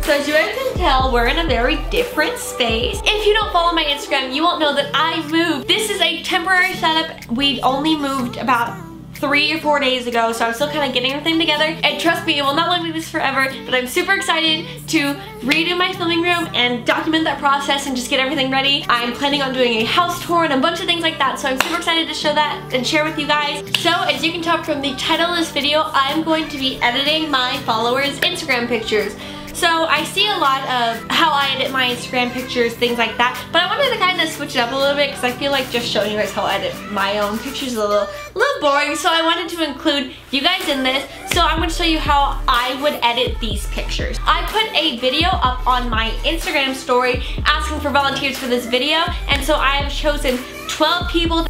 So as you guys can tell, we're in a very different space. If you don't follow my Instagram, you won't know that I moved. This is a temporary setup. We only moved about 3 or 4 days ago, so I'm still kind of getting everything together. And trust me, it will not look like this forever, but I'm super excited to redo my filming room and document that process and just get everything ready. I'm planning on doing a house tour and a bunch of things like that, so I'm super excited to show that and share with you guys. So as you can tell from the title of this video, I'm going to be editing my followers' Instagram pictures. So I see a lot of how I edit my Instagram pictures, things like that, but I wanted to kind of switch it up a little bit because I feel like just showing you guys how I edit my own pictures is a little boring, so I wanted to include you guys in this. So I'm going to show you how I would edit these pictures. I put a video up on my Instagram story asking for volunteers for this video, and so I have chosen 12 people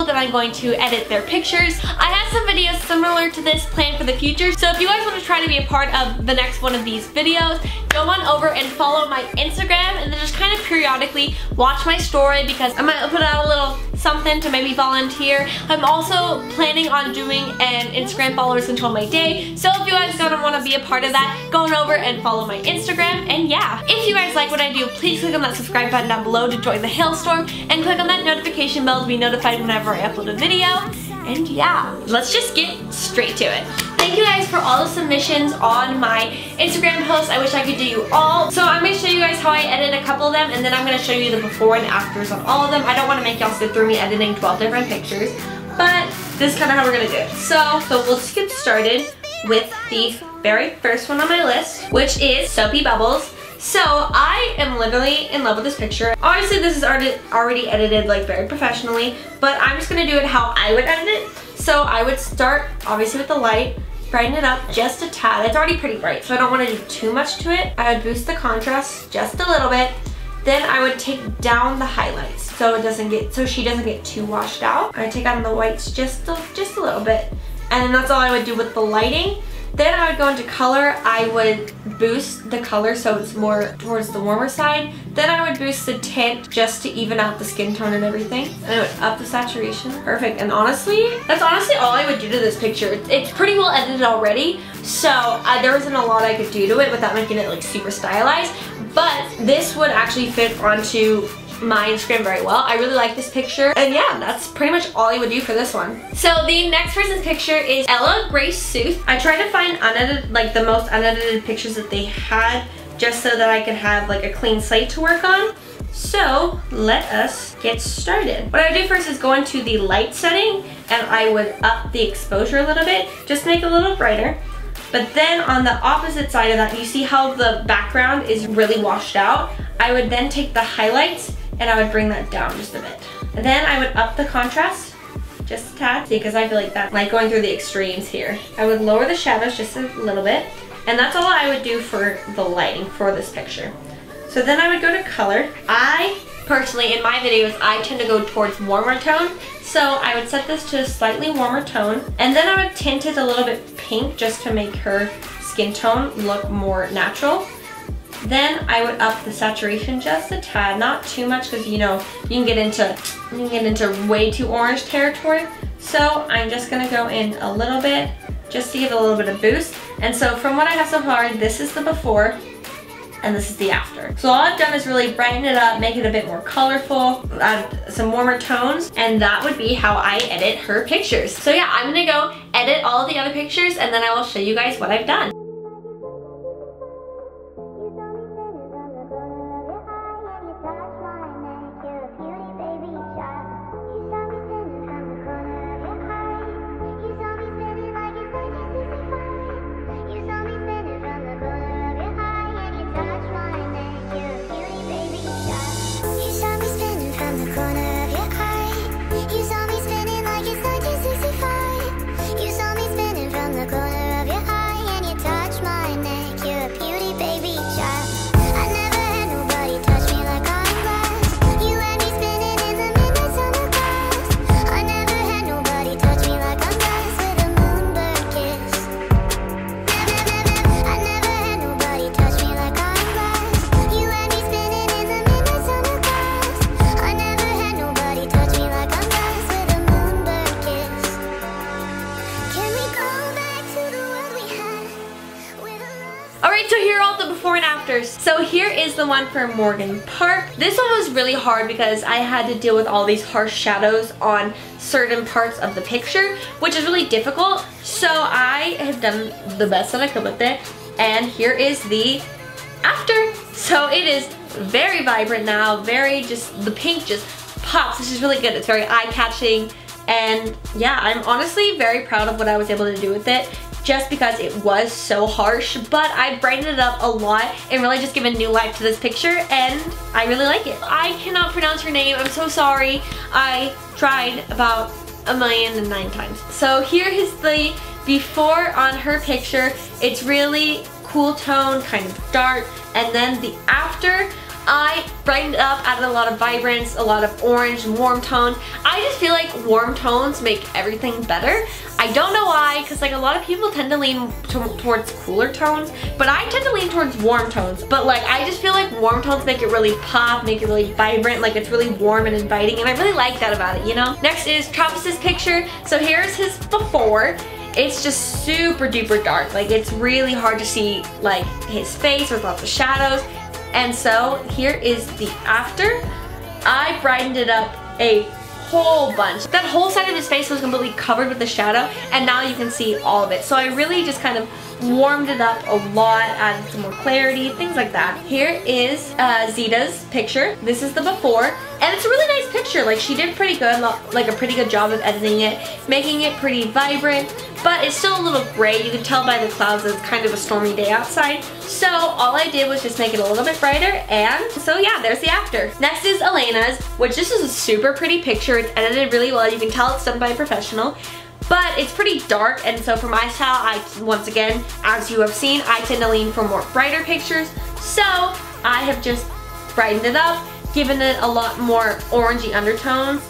that I'm going to edit their pictures. I have some videos similar to this planned for the future, so if you guys want to try to be a part of the next one of these videos, go on over and follow my Instagram and then just kind of periodically watch my story because I might put out a little something to maybe volunteer. I'm also planning on doing an Instagram followers control my day, so if you guys don't want to be a part of that, go on over and follow my Instagram. And yeah, if you guys like what I do, please click on that subscribe button down below to join the Hailstorm and click on that notification bell to be notified whenever I upload a video. And yeah, let's just get straight to it. Thank you guys for all the submissions on my Instagram posts. I wish I could do you all. So I'm going to show you guys how I edit a couple of them, and then I'm going to show you the before and afters on all of them. I don't want to make y'all sit through me editing 12 different pictures, but this is kind of how we're going to do it. So let's get started with the very first one on my list, which is Soapy Bubbles. So I am literally in love with this picture. Obviously this is already edited like very professionally, but I'm just gonna do it how I would edit it. So I would start obviously with the light, brighten it up just a tad. It's already pretty bright, so I don't want to do too much to it. I would boost the contrast just a little bit. Then I would take down the highlights so she doesn't get too washed out. I take out the whites just a little bit, and then that's all I would do with the lighting. Then I would go into color. I would boost the color so it's more towards the warmer side. Then I would boost the tint just to even out the skin tone and everything. And I would up the saturation. Perfect. And honestly, that's honestly all I would do to this picture. It's pretty well edited already, so there wasn't a lot I could do to it without making it like super stylized. But this would actually fit onto my Instagram very well. I really like this picture, and yeah, that's pretty much all I would do for this one. So the next person's picture is Ella Grace Sooth. I tried to find unedited, like the most unedited pictures that they had, just so that I could have like a clean slate to work on. So let us get started. What I would do first is go into the light setting, and I would up the exposure a little bit, just make it a little brighter. But then on the opposite side of that, you see how the background is really washed out? I would then take the highlights and I would bring that down just a bit. And then I would up the contrast just a tad, because I feel like that, like going through the extremes here. I would lower the shadows just a little bit, and that's all I would do for the lighting for this picture. So then I would go to color. I personally, in my videos, I tend to go towards warmer tone, so I would set this to a slightly warmer tone, and then I would tint it a little bit pink just to make her skin tone look more natural. Then I would up the saturation just a tad, not too much, because you know you can get into way too orange territory. So I'm just gonna go in a little bit just to give it a little bit of boost. And so from what I have so far, this is the before and this is the after. So all I've done is really brighten it up, make it a bit more colorful, add some warmer tones, and that would be how I edit her pictures. So yeah, I'm gonna go edit all of the other pictures, and then I will show you guys what I've done. You saw me spinning from the corner of your eye, and you is the one for Morgan Park. This one was really hard because I had to deal with all these harsh shadows on certain parts of the picture, which is really difficult. So I have done the best that I could with it. And here is the after. So it is very vibrant now, the pink just pops. This is really good. It's very eye-catching. And yeah, I'm honestly very proud of what I was able to do with it, just because it was so harsh, but I brightened it up a lot and really just given new life to this picture, and I really like it. I cannot pronounce your name, I'm so sorry. I tried about 1,000,009 times. So here is the before on her picture. It's really cool tone, kind of dark, and then the after, I brightened it up, added a lot of vibrance, a lot of orange, warm tone. I just feel like warm tones make everything better. I don't know why, because like a lot of people tend to lean towards cooler tones, but I tend to lean towards warm tones. But like I just feel like warm tones make it really pop, make it really vibrant, like it's really warm and inviting, and I really like that about it, you know? Next is Travis's picture. So here's his before. It's just super duper dark. Like it's really hard to see like his face with lots of shadows. And so here is the after. I brightened it up a whole bunch. That whole side of his face was completely covered with the shadow, and now you can see all of it. So I really just kind of warmed it up a lot, added some more clarity, things like that. Here is Zita's picture. This is the before, and it's a really nice picture. Like she did pretty good, like a pretty good job of editing it, making it pretty vibrant, but it's still a little gray. You can tell by the clouds that it's kind of a stormy day outside. So all I did was just make it a little bit brighter, and so yeah, there's the after. Next is Elena's, which this is a super pretty picture. It's edited really well. You can tell it's done by a professional. But it's pretty dark, and so for my style, once again, as you have seen, I tend to lean for more brighter pictures. So I have just brightened it up, given it a lot more orangey undertones.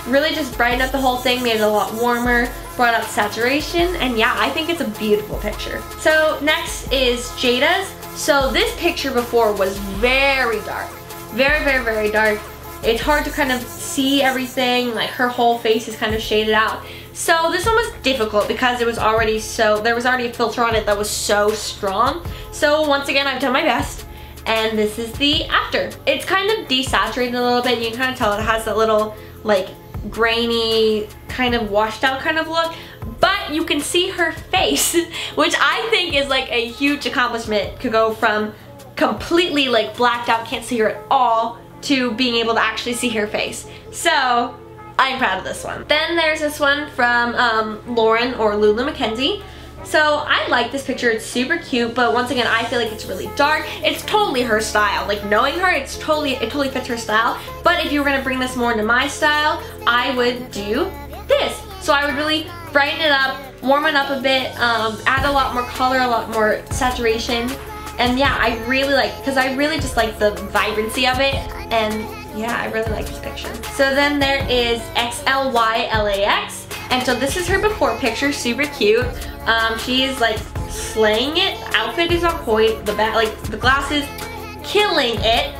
Really just brightened up the whole thing, made it a lot warmer, brought out saturation, and yeah, I think it's a beautiful picture. So next is Jada's. So this picture before was very dark. Very, very, very dark. It's hard to kind of see everything, like her whole face is kind of shaded out. So this one was difficult because it was already there was already a filter on it that was so strong. So once again, I've done my best, and this is the after. It's kind of desaturated a little bit. You can kind of tell it has that little like grainy, kind of washed out kind of look, but you can see her face, which I think is like a huge accomplishment to go from completely like blacked out, can't see her at all, to being able to actually see her face. So I'm proud of this one. Then there's this one from Lauren or Lulu Mackenzie. So I like this picture, it's super cute, but once again, I feel like it's really dark. It's totally her style. Like knowing her, it totally fits her style. But if you were gonna bring this more into my style, I would do this. So I would really brighten it up, warm it up a bit, add a lot more color, a lot more saturation. And yeah, I really like, because I really just like the vibrancy of it, and yeah, I really like this picture. So then there is XLYLAX, and so this is her before picture, super cute. She's like slaying it, the outfit is on point, the glasses, killing it.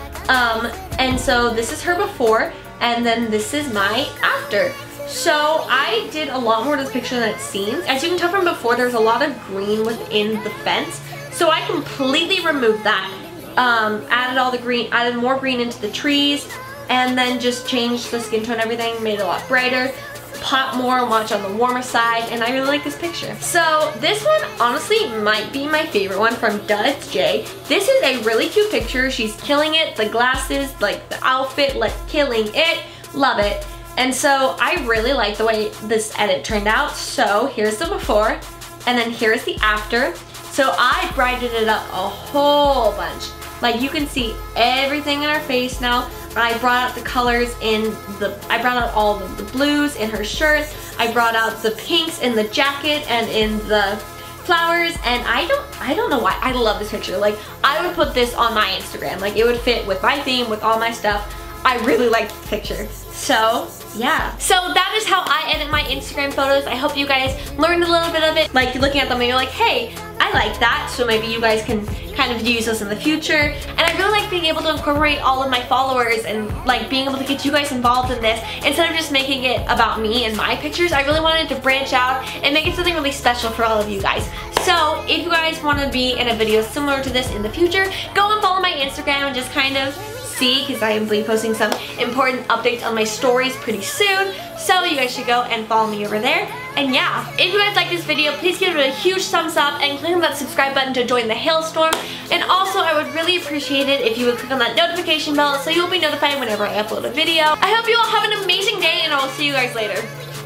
And so this is her before, and then this is my after. So I did a lot more to this picture than it seems. As you can tell from before, there's a lot of green within the fence. So I completely removed that, added all the green, added more green into the trees, and then just changed the skin tone and everything, made it a lot brighter, pop more, much on the warmer side, and I really like this picture. So this one honestly might be my favorite one from Duh It's J. This is a really cute picture. She's killing it, the glasses, like the outfit, like killing it, love it. And so I really like the way this edit turned out. So here's the before, and then here's the after. So I brightened it up a whole bunch. Like you can see everything in her face now. I brought out the colors I brought out all the blues in her shirt. I brought out the pinks in the jacket and in the flowers, and I don't know why. I love this picture. Like I would put this on my Instagram. Like it would fit with my theme, with all my stuff. I really like this picture. So yeah. So that is how I edit my Instagram photos. I hope you guys learned a little bit of it. Like looking at them and you're like, hey, I like that. So maybe you guys can kind of use this in the future. And I really like being able to incorporate all of my followers and like being able to get you guys involved in this instead of just making it about me and my pictures. I really wanted to branch out and make it something really special for all of you guys. So if you guys want to be in a video similar to this in the future, go and follow my Instagram and just kind of see, because I am be posting some important updates on my stories pretty soon. So you guys should go and follow me over there. And yeah, if you guys like this video, please give it a huge thumbs up and click on that subscribe button to join the hailstorm. And also, I would really appreciate it if you would click on that notification bell so you'll be notified whenever I upload a video. I hope you all have an amazing day, and I will see you guys later.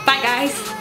Bye guys.